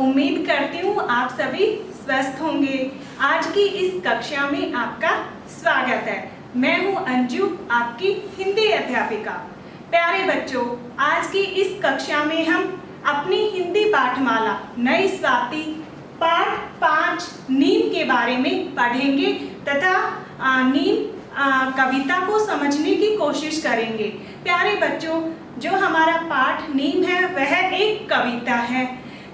उम्मीद करती हूँ आप सभी स्वस्थ होंगे। आज की इस कक्षा में आपका स्वागत है। मैं हूँ अंजू, आपकी हिंदी अध्यापिका। प्यारे बच्चों, आज की इस कक्षा में हम अपनी हिंदी पाठमाला नई स्वाति पाठ 5 नीम के बारे में पढ़ेंगे तथा नीम कविता को समझने की कोशिश करेंगे। प्यारे बच्चों, जो हमारा पाठ नीम है वह एक कविता है,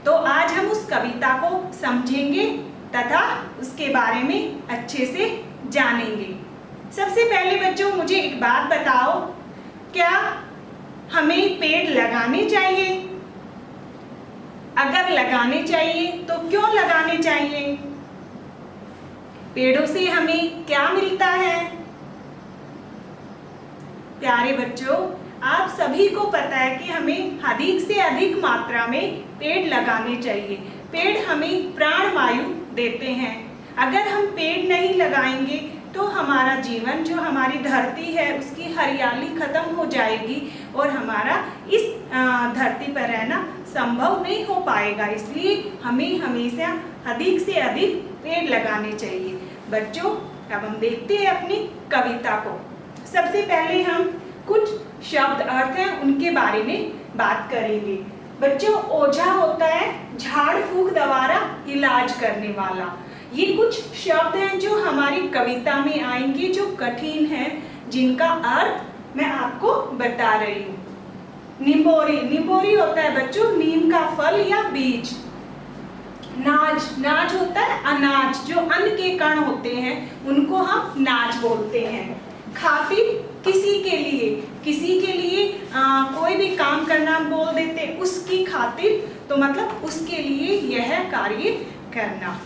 तो आज हम उस कविता को समझेंगे तथा उसके बारे में अच्छे से जानेंगे। सबसे पहले बच्चों मुझे एक बात बताओ, क्या हमें पेड़ लगाने चाहिए? अगर लगाने चाहिए तो क्यों लगाने चाहिए? पेड़ों से हमें क्या मिलता है? प्यारे बच्चों, आप सभी को पता है कि हमें अधिक से अधिक मात्रा में पेड़ लगाने चाहिए। पेड़ हमें प्राणवायु देते हैं। अगर हम पेड़ नहीं लगाएंगे तो हमारा जीवन, जो हमारी धरती है, उसकी हरियाली खत्म हो जाएगी और हमारा इस धरती पर रहना संभव नहीं हो पाएगा। इसलिए हमें हमेशा अधिक से अधिक पेड़ लगाने चाहिए। बच्चों, अब हम देखते हैं अपनी कविता को। सबसे पहले हम कुछ शब्द अर्थ हैं उनके बारे में बात करेंगे। बच्चों, ओझा होता है झाड़ फूंक द्वारा इलाज करने वाला। ये कुछ शब्द हैं जो हमारी कविता में आएंगे, जो कठिन हैं, जिनका अर्थ मैं आपको बता रही हूँ। निम्बोरी, निम्बोरी होता है बच्चों नीम का फल या बीज। नाज, नाज होता है अनाज, जो अन्न के कण होते हैं उनको हम नाज बोलते हैं। खातिर, किसी के लिए, किसी के लिए कोई भी काम करना बोल देते उसकी खातिर, तो मतलब उसके लिए यह कार्य करना।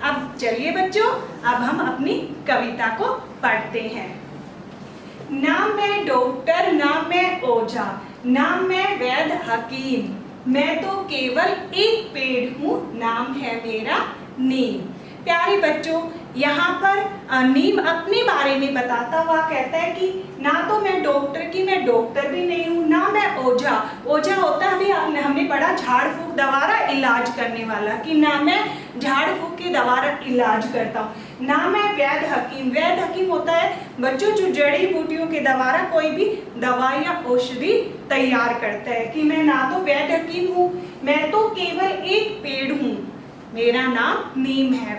अब चलिए बच्चों, अब हम अपनी कविता को पढ़ते हैं। ना मैं डॉक्टर, ना मैं ओझा, ना मैं वैद्य हकीम, मैं तो केवल एक पेड़ हूँ, नाम है मेरा नीम। प्यारे बच्चों, यहाँ पर नीम अपने बारे में बताता हुआ कहता है कि ना तो मैं डॉक्टर की, मैं डॉक्टर भी नहीं हूँ, ना मैं ओझा, ओझा होता है अभी हमने पढ़ा झाड़ फूंक द्वारा इलाज करने वाला, कि ना मैं झाड़ फूंक के द्वारा इलाज करता हूँ, ना मैं वैद्य हकीम, वैद्य हकीम होता है बच्चों जो जड़ी बूटियों के द्वारा कोई भी दवा या औषधि तैयार करता है, कि मैं ना तो वैद्य हकीम हूँ, मैं तो केवल एक पेड़ हूँ, मेरा नाम नीम है।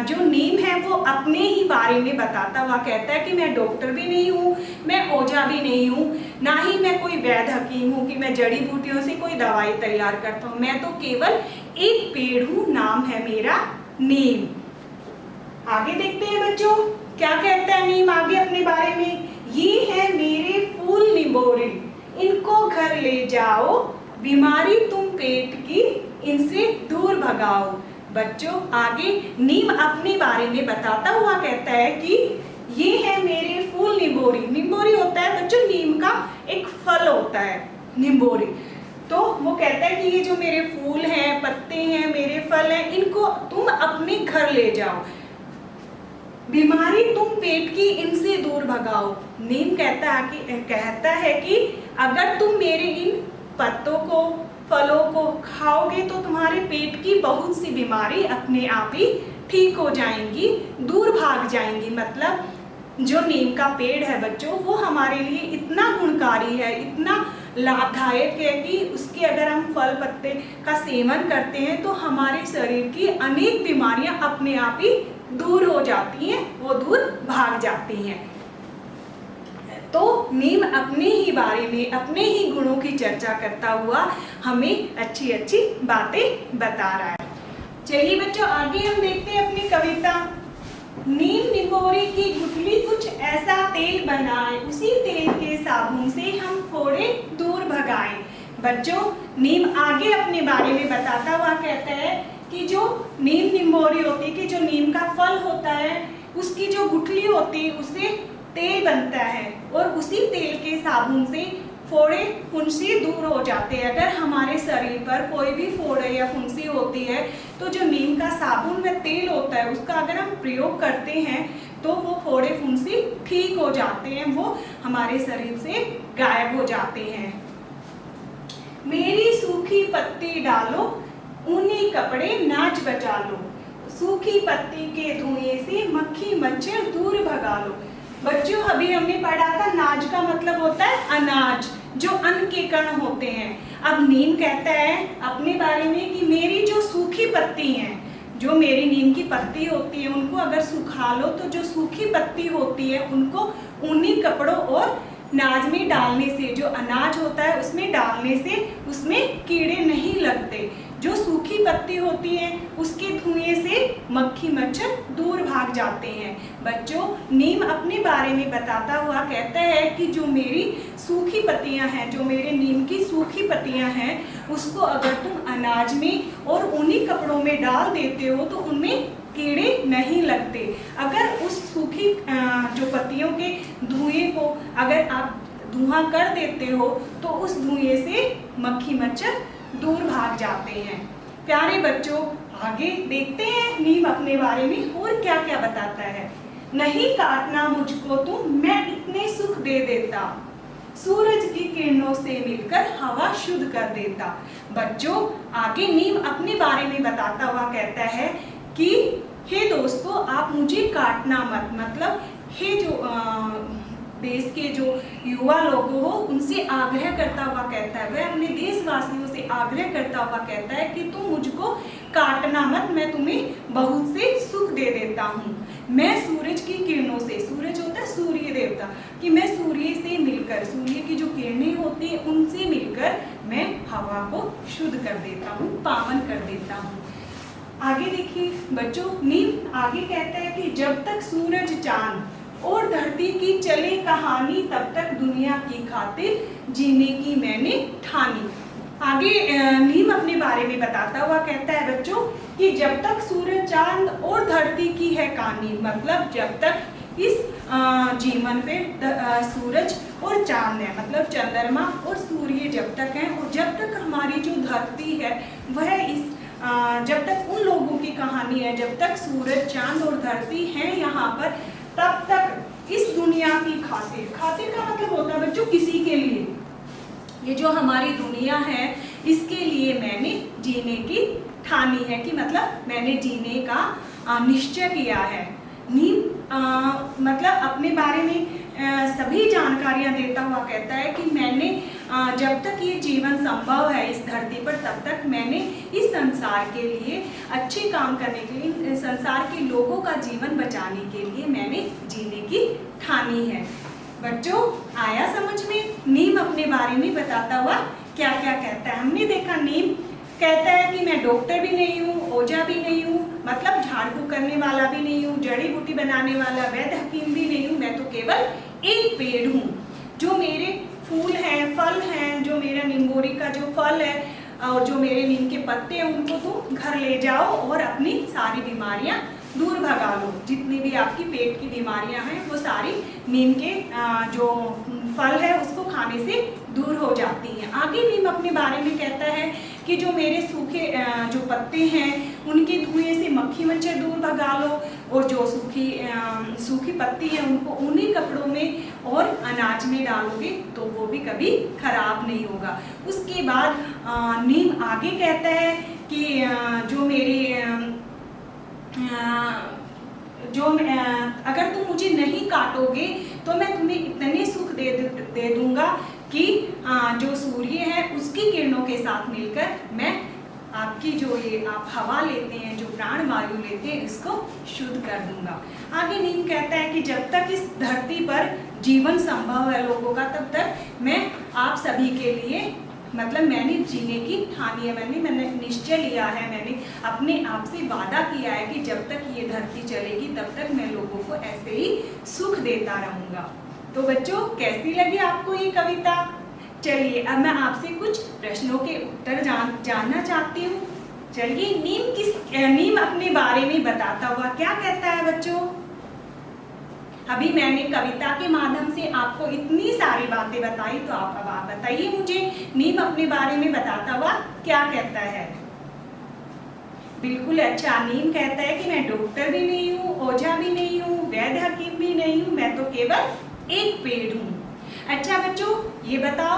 जो नीम है वो अपने ही बारे में बताता हुआ कहता है कि मैं डॉक्टर भी नहीं हूँ, मैं ओझा भी नहीं हूँ, ना ही मैं कोई वैद्य हकीम हूँ कि मैं जड़ी बूटियों से कोई दवाई तैयार करता हूँ, मैं तो केवल एक पेड़ हूँ, नाम है मेरा नीम। आगे देखते हैं बच्चों, क्या कहता है नीम आगे अपने बारे में। ये है मेरे फूल निम्बोरे, इनको घर ले जाओ, बीमारी तुम पेट की, इनसे दूर भगाओ। बच्चों, आगे नीम अपने बारे में बताता हुआ कहता है कि ये है मेरे फूल निम्बोरी। निम्बोरी होता है बच्चों नीम का एक फल होता है, निम्बोरी। तो वो कहता है कि ये जो मेरे फूल हैं, पत्ते हैं, मेरे फल हैं, इनको तुम अपने घर ले जाओ, बीमारी तुम पेट की, इनसे दूर भगाओ। नीम कहता है कि अगर तुम मेरे इन पत्तों को, फलों को खाओगे तो तुम्हारे पेट की बहुत सी बीमारी अपने आप ही ठीक हो जाएंगी, दूर भाग जाएंगी। मतलब जो नीम का पेड़ है बच्चों, वो हमारे लिए इतना गुणकारी है, इतना लाभदायक है कि उसके अगर हम फल पत्ते का सेवन करते हैं तो हमारे शरीर की अनेक बीमारियां अपने आप ही दूर हो जाती हैं, वो दूर भाग जाती हैं। तो नीम अपने ही बारे में, अपने ही गुणों की चर्चा करता हुआ हमें अच्छी अच्छी बातें बता रहा है। चलिए बच्चों, आगे हम देखते हैं अपनी कविता। नीम निम्बोरी की गुठली कुछ ऐसा तेल बनाए, उसी तेल के साबुन से हम फोड़े दूर भगाए। बच्चों, नीम आगे अपने बारे में बताता हुआ कहता है कि जो नीम निम्बोरी होती है, कि जो नीम का फल होता है, उसकी जो गुठली होती है उससे तेल बनता है और उसी तेल के साबुन से फोड़े फुंसी दूर हो जाते हैं। अगर हमारे शरीर पर कोई भी फोड़े या फुंसी होती है तो जो नीम का साबुन में तेल होता है उसका अगर हम प्रयोग करते हैं तो वो फोड़े फुंसी ठीक हो जाते हैं, वो हमारे शरीर से गायब हो जाते हैं। मेरी सूखी पत्ती डालो, ऊनी कपड़े नाच बचा लो, सूखी पत्ती के धुएं से मक्खी मच्छर दूर भगा लो। बच्चों अभी हमने पढ़ा था नाज का मतलब होता है अनाज, जो अन्न के कण होते हैं। अब नीम कहता है अपने बारे में कि मेरी जो सूखी पत्ती हैं, जो मेरी नीम की पत्ती होती है उनको अगर सुखा लो तो जो सूखी पत्ती होती है उनको ऊनी कपड़ों और नाज में डालने से, जो अनाज होता है उसमें डालने से उसमें कीड़े नहीं लगते। जो सूखी पत्ती होती है उसके धुएं से मक्खी मच्छर दूर भाग जाते हैं। बच्चों नीम अपने बारे में बताता हुआ कहता है कि जो मेरी सूखी पत्तियां हैं, जो मेरे नीम की सूखी पत्तियां हैं, उसको अगर तुम अनाज में और ऊनी कपड़ों में डाल देते हो तो उनमें कीड़े नहीं लगते। अगर उस सूखी जो पत्तियों के धुएं को अगर आप धुआं कर देते हो तो उस धुएं से मक्खी मच्छर दूर भाग जाते हैं। प्यारे बच्चों आगे देखते हैं नीम अपने बारे में और क्या क्या बताता है। नहीं काटना मुझको तुम, मैं इतने सुख दे देता, सूरज की किरणों से मिलकर हवा शुद्ध कर देता। बच्चों आगे नीम अपने बारे में बताता हुआ कहता है कि हे दोस्तों आप मुझे काटना मत, मतलब हे जो देश के जो युवा लोग हो उनसे आग्रह करता हुआ कहता है, वह अपने देशवासियों से आग्रह करता हुआ कहता है कि तुम मुझको काटना मत, मैं तुम्हें बहुत से सुख दे देता हूँ। मैं सूरज की किरणों से, सूरज होता है सूर्य देवता, कि मैं सूर्य से मिलकर, सूर्य की जो किरणें होती है उनसे मिलकर मैं हवा को शुद्ध कर देता हूँ, पावन कर देता हूँ। आगे देखिए बच्चों नीम आगे कहता है कि जब तक सूरज चांद और धरती की चले कहानी तब तक दुनिया की खातिर जीने की मैंने ठानी। आगे नीम अपने बारे में बताता हुआ कहता है बच्चों कि जब तक सूरज चांद और धरती की है कहानी, मतलब जब तक इस जीवन पे सूरज और चांद है, मतलब चंद्रमा और सूर्य जब तक है, और जब तक हमारी जो धरती है वह इस जब तक उन लोगों की कहानी है, जब तक सूरज चांद और धरती है यहाँ पर, तब तक इस दुनिया की खातिर, खातिर का मतलब होता है बच्चों किसी के लिए, ये जो हमारी दुनिया है इसके लिए मैंने जीने की ठानी है, कि मतलब मैंने जीने का निश्चय किया है। नीम मतलब अपने बारे में सभी जानकारियां देता हुआ कहता है कि मैंने जब तक ये जीवन संभव है इस धरती पर तब तक मैंने इस संसार के लिए अच्छे काम करने के लिए, संसार के लोगों का जीवन बचाने के लिए मैंने जीने की ठानी है। बच्चों आया समझ में नीम अपने बारे में बताता हुआ क्या क्या कहता है। हमने देखा नीम कहता है कि मैं डॉक्टर भी नहीं हूँ, ओझा भी नहीं हूँ, मतलब झाड़ फूक करने वाला भी नहीं हूँ, जड़ी बूटी बनाने वाला वैद्य हकीम भी नहीं हूँ, मैं तो केवल एक पेड़ हूँ। जो मेरे फूल हैं, फल हैं, जो मेरा निम्बोरी का जो फल है और जो मेरे नीम के पत्ते हैं उनको तुम घर ले जाओ और अपनी सारी बीमारियां दूर भगा लो। जितनी भी आपकी पेट की बीमारियां हैं वो सारी नीम के जो फल है उसको खाने से दूर हो जाती हैं। आगे नीम अपने बारे में कहता है कि जो मेरे सूखे जो पत्ते हैं उनके धुएं से मक्खी मच्छर दूर भगा लो, और जो सूखी पत्ती है उनको ऊनी कपड़ों में और अनाज में डालोगे तो वो भी कभी खराब नहीं होगा। उसके बाद नीम आगे कहता है कि जो मेरी अगर तुम मुझे नहीं काटोगे तो मैं तुम्हें इतने सुख दे दूंगा कि जो सूर्य है उसकी किरणों के साथ मिलकर मैं आपकी जो ये आप हवा लेते हैं, जो प्राण वायु लेते हैं, इसको शुद्ध कर दूंगा। आगे नीम कहता है कि जब तक इस धरती पर जीवन संभव है लोगों का तब तक मैं आप सभी के लिए, मतलब मैंने जीने की ठानी है, मैंने निश्चय लिया है, मैंने अपने आप से वादा किया है कि जब तक ये धरती चलेगी तब तक मैं लोगों को ऐसे ही सुख देता रहूँगा। तो बच्चों कैसी लगी आपको ये कविता? चलिए अब मैं आपसे कुछ प्रश्नों के उत्तर जानना चाहती हूँ। चलिए नीम अपने बारे में बताता हुआ क्या कहता है बच्चों? अभी मैंने कविता के माध्यम से आपको इतनी सारी बातें बताई, तो आप बताइए मुझे नीम अपने बारे में बताता हुआ क्या कहता है? बिल्कुल अच्छा, नीम कहता है कि मैं डॉक्टर भी नहीं हूँ, ओझा भी नहीं हूँ, वैद्य हकीम भी नहीं हूँ, मैं तो केवल एक पेड़ हूँ। अच्छा बच्चों ये बताओ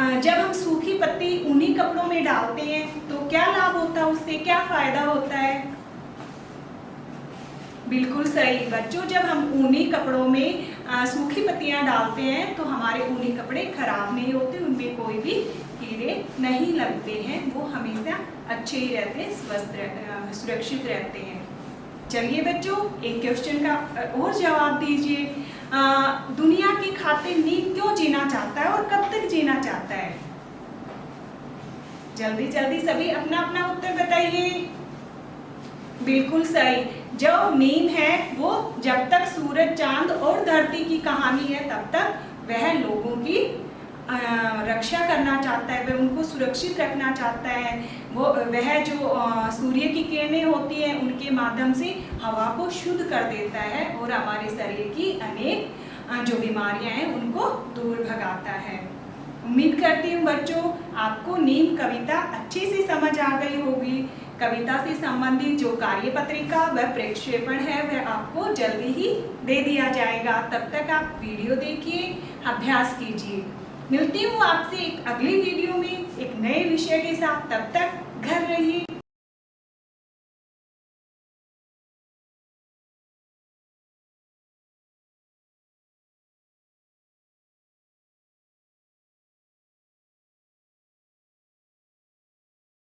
जब हम सूखी पत्ती ऊनी कपड़ों में डालते हैं तो क्या लाभ होता है, उससे क्या फायदा होता है? बिल्कुल सही बच्चों, जब हम ऊनी कपड़ों में सूखी पत्तियां डालते हैं तो हमारे ऊनी कपड़े खराब नहीं होते, उनमें कोई भी कीड़े नहीं लगते हैं, वो हमेशा अच्छे ही रहते हैं, स्वस्थ सुरक्षित रहते हैं। चलिए बच्चों, एक क्वेश्चन का और जवाब दीजिए। दुनिया की खातिर नीम क्यों जीना चाहता है और कब तक जीना चाहता है? जल्दी जल्दी सभी अपना अपना उत्तर बताइए। बिल्कुल सही, जो नीम है वो जब तक सूरज, चांद और धरती की कहानी है तब तक वह लोगों की रक्षा करना चाहता है, वह उनको सुरक्षित रखना चाहता है। वह जो सूर्य की किरणें होती हैं उनके माध्यम से हवा को शुद्ध कर देता है और हमारे शरीर की अनेक जो बीमारियां हैं उनको दूर भगाता है। उम्मीद करती हूँ बच्चों आपको नीम कविता अच्छे से समझ आ गई होगी। कविता से संबंधित जो कार्यपत्रिका व प्रेक्षेपण है वह आपको जल्दी ही दे दिया जाएगा। तब तक आप वीडियो देखिए, अभ्यास कीजिए। मिलती हूँ आपसे एक अगली वीडियो में एक नए विषय के साथ। तब तक घर रहिए।